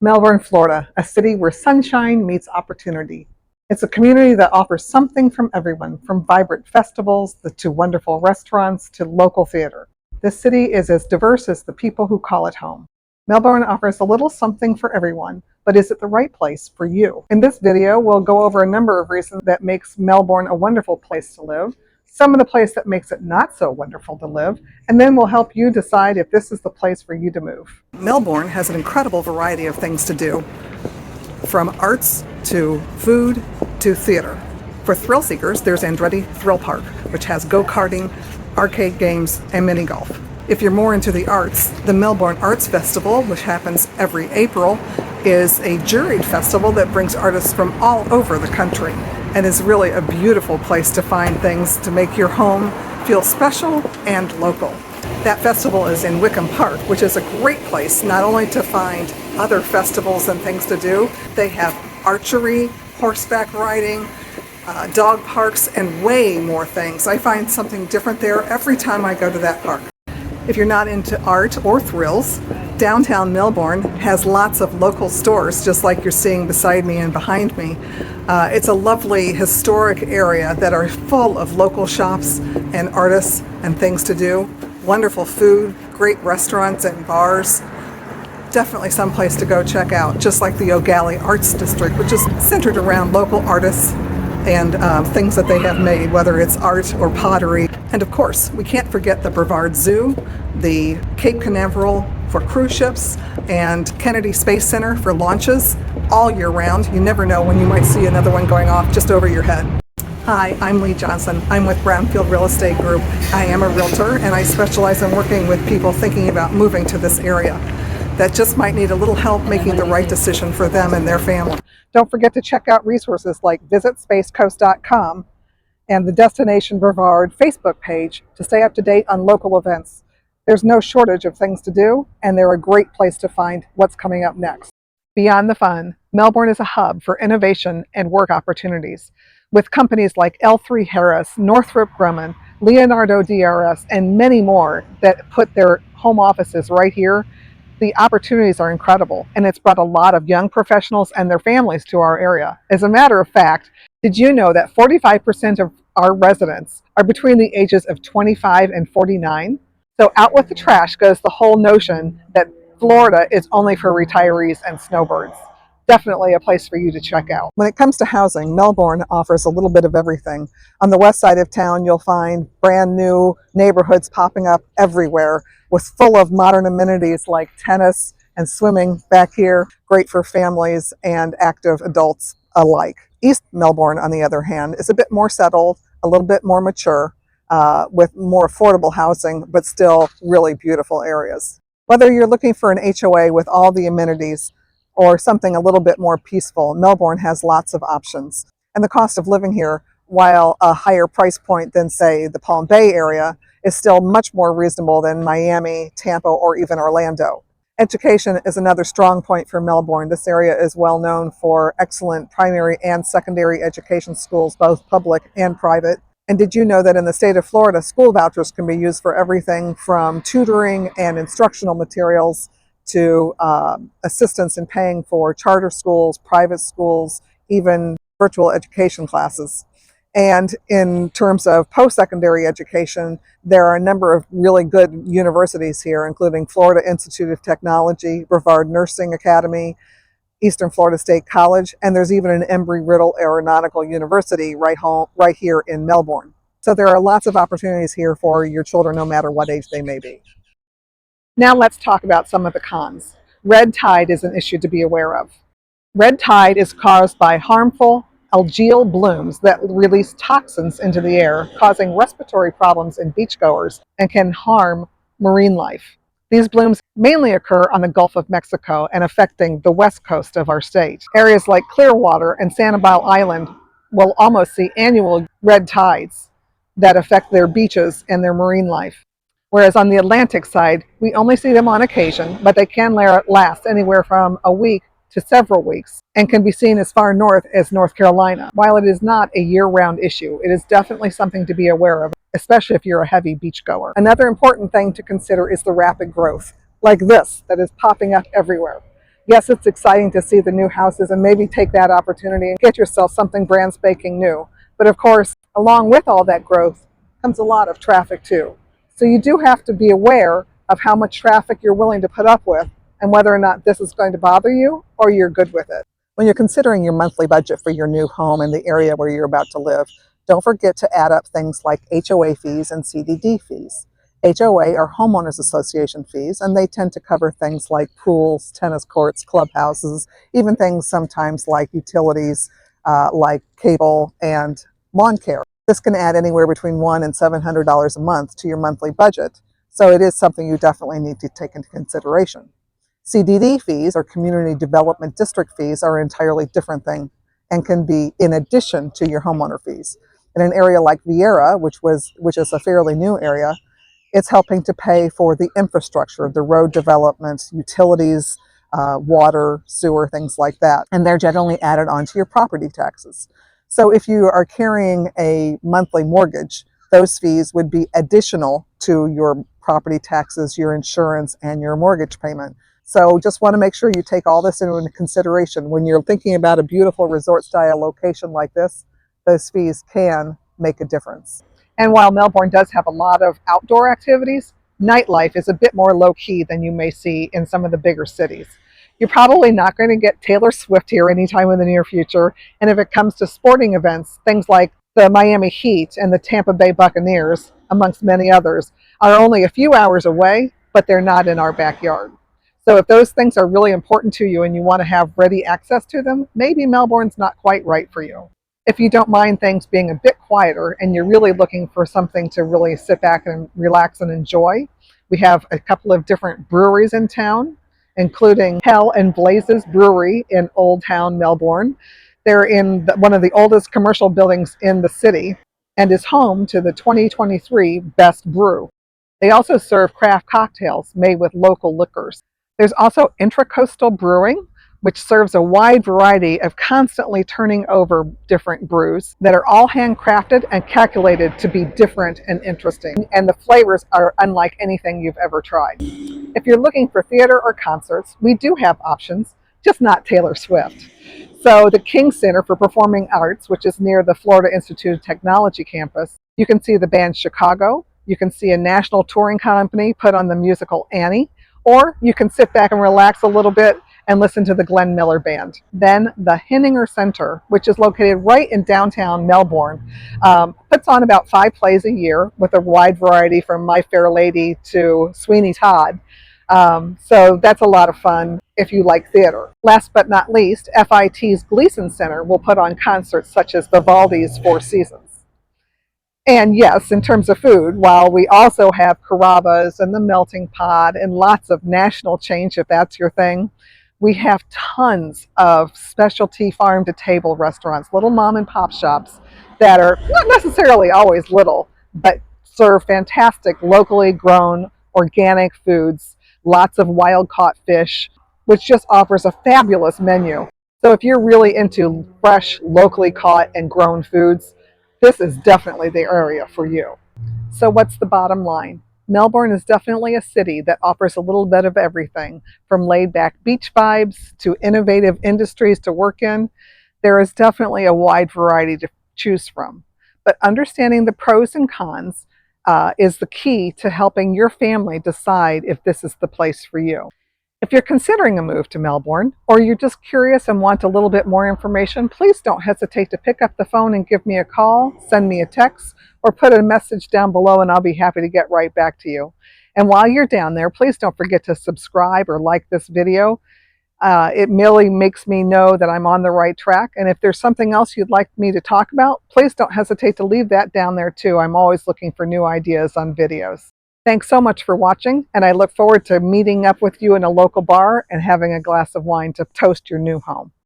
Melbourne, Florida, a city where sunshine meets opportunity. It's a community that offers something from everyone, from vibrant festivals to wonderful restaurants to local theater. This city is as diverse as the people who call it home. Melbourne offers a little something for everyone, but is it the right place for you? In this video, we'll go over a number of reasons that makes Melbourne a wonderful place to live, some of the place that makes it not so wonderful to live, and then we'll help you decide if this is the place for you to move. Melbourne has an incredible variety of things to do, from arts to food to theater. For thrill seekers, there's Andretti Thrill Park, which has go-karting, arcade games, and mini golf. If you're more into the arts, the Melbourne Arts Festival, which happens every April, is a juried festival that brings artists from all over the country and is really a beautiful place to find things to make your home feel special and local. That festival is in Wickham Park, which is a great place not only to find other festivals and things to do. They have archery, horseback riding, dog parks, and way more things. I find something different there every time I go to that park. If you're not into art or thrills, downtown Melbourne has lots of local stores, just like you're seeing beside me and behind me. It's a lovely historic area that are full of local shops and artists and things to do. Wonderful food, great restaurants and bars. Definitely some place to go check out, just like the O'Galley Arts District, which is centered around local artists and things that they have made, whether it's art or pottery. And of course, we can't forget the Brevard Zoo, the Cape Canaveral for cruise ships, and Kennedy Space Center for launches all year round. You never know when you might see another one going off just over your head. Hi, I'm Lee Johnson. I'm with Brownfield Real Estate Group. I am a realtor and I specialize in working with people thinking about moving to this area that just might need a little help making the right decision for them and their family. Don't forget to check out resources like visitspacecoast.com and the Destination Brevard Facebook page to stay up to date on local events. There's no shortage of things to do, and they're a great place to find what's coming up next. Beyond the fun, Melbourne is a hub for innovation and work opportunities, with companies like L3 Harris, Northrop Grumman, Leonardo DRS, and many more that put their home offices right here. The opportunities are incredible, and it's brought a lot of young professionals and their families to our area. As a matter of fact, did you know that 45% of our residents are between the ages of 25 and 49? So out with the trash goes the whole notion that Florida is only for retirees and snowbirds. Definitely a place for you to check out. When it comes to housing, Melbourne offers a little bit of everything. On the west side of town, you'll find brand new neighborhoods popping up everywhere with full of modern amenities like tennis and swimming back here, great for families and active adults alike. East Melbourne, on the other hand, is a bit more settled, a little bit more mature, with more affordable housing, but still really beautiful areas. Whether you're looking for an HOA with all the amenities or something a little bit more peaceful, Melbourne has lots of options. And the cost of living here, while a higher price point than, say, the Palm Bay area, is still much more reasonable than Miami, Tampa, or even Orlando. Education is another strong point for Melbourne. This area is well known for excellent primary and secondary education schools, both public and private. And did you know that in the state of Florida, school vouchers can be used for everything from tutoring and instructional materials to assistance in paying for charter schools, private schools, even virtual education classes. And in terms of post-secondary education, there are a number of really good universities here, including Florida Institute of Technology, Brevard Nursing Academy, Eastern Florida State College, and there's even an Embry-Riddle Aeronautical University right here in Melbourne. So there are lots of opportunities here for your children, no matter what age they may be. Now let's talk about some of the cons. Red tide is an issue to be aware of. Red tide is caused by harmful algal blooms that release toxins into the air, causing respiratory problems in beachgoers and can harm marine life. These blooms mainly occur on the Gulf of Mexico and affecting the west coast of our state. Areas like Clearwater and Sanibel Island will almost see annual red tides that affect their beaches and their marine life. Whereas on the Atlantic side, we only see them on occasion, but they can last anywhere from a week to several weeks and can be seen as far north as North Carolina. While it is not a year-round issue, it is definitely something to be aware of, especially if you're a heavy beachgoer. Another important thing to consider is the rapid growth, like this, that is popping up everywhere. Yes, it's exciting to see the new houses and maybe take that opportunity and get yourself something brand spanking new. But of course, along with all that growth comes a lot of traffic too. So you do have to be aware of how much traffic you're willing to put up with and whether or not this is going to bother you or you're good with it. When you're considering your monthly budget for your new home in the area where you're about to live, don't forget to add up things like HOA fees and CDD fees. HOA are homeowners association fees, and they tend to cover things like pools, tennis courts, clubhouses, even things sometimes like utilities, like cable and lawn care. This can add anywhere between $100 and $700 a month to your monthly budget, so it is something you definitely need to take into consideration. CDD fees, or Community Development District fees, are an entirely different thing and can be in addition to your homeowner fees. In an area like Viera, which is a fairly new area, it's helping to pay for the infrastructure, the road development, utilities, water, sewer, things like that. And they're generally added onto your property taxes. So if you are carrying a monthly mortgage, those fees would be additional to your property taxes, your insurance, and your mortgage payment. So just want to make sure you take all this into consideration. When you're thinking about a beautiful resort-style location like this, those fees can make a difference. And while Melbourne does have a lot of outdoor activities, nightlife is a bit more low-key than you may see in some of the bigger cities. You're probably not going to get Taylor Swift here anytime in the near future, and if it comes to sporting events, things like the Miami Heat and the Tampa Bay Buccaneers, amongst many others, are only a few hours away, but they're not in our backyard. So if those things are really important to you and you want to have ready access to them, maybe Melbourne's not quite right for you. If you don't mind things being a bit quieter and you're really looking for something to really sit back and relax and enjoy, we have a couple of different breweries in town, including Hell and Blazes Brewery in Old Town Melbourne. They're in one of the oldest commercial buildings in the city and is home to the 2023 Best Brew. They also serve craft cocktails made with local liquors. There's also Intracoastal Brewing, which serves a wide variety of constantly turning over different brews that are all handcrafted and calculated to be different and interesting. And the flavors are unlike anything you've ever tried. If you're looking for theater or concerts, we do have options, just not Taylor Swift. So the King Center for Performing Arts, which is near the Florida Institute of Technology campus, you can see the band Chicago, you can see a national touring company put on the musical Annie, or you can sit back and relax a little bit and listen to the Glenn Miller Band. Then the Henninger Center, which is located right in downtown Melbourne, puts on about 5 plays a year with a wide variety from My Fair Lady to Sweeney Todd. So that's a lot of fun if you like theater. Last but not least, FIT's Gleason Center will put on concerts such as Vivaldi's Four Seasons. And yes, in terms of food, while we also have Carrabba's and the Melting Pot and lots of national chains, if that's your thing, we have tons of specialty farm-to-table restaurants, little mom-and-pop shops that are not necessarily always little, but serve fantastic locally grown organic foods, lots of wild-caught fish, which just offers a fabulous menu. So if you're really into fresh, locally caught and grown foods, this is definitely the area for you. So what's the bottom line? Melbourne is definitely a city that offers a little bit of everything, from laid-back beach vibes to innovative industries to work in. There is definitely a wide variety to choose from. But understanding the pros and cons is the key to helping your family decide if this is the place for you. If you're considering a move to Melbourne, or you're just curious and want a little bit more information, please don't hesitate to pick up the phone and give me a call, send me a text, or put a message down below and I'll be happy to get right back to you. And while you're down there, please don't forget to subscribe or like this video. It merely makes me know that I'm on the right track. And if there's something else you'd like me to talk about, please don't hesitate to leave that down there too. I'm always looking for new ideas on videos. Thanks so much for watching, and I look forward to meeting up with you in a local bar and having a glass of wine to toast your new home.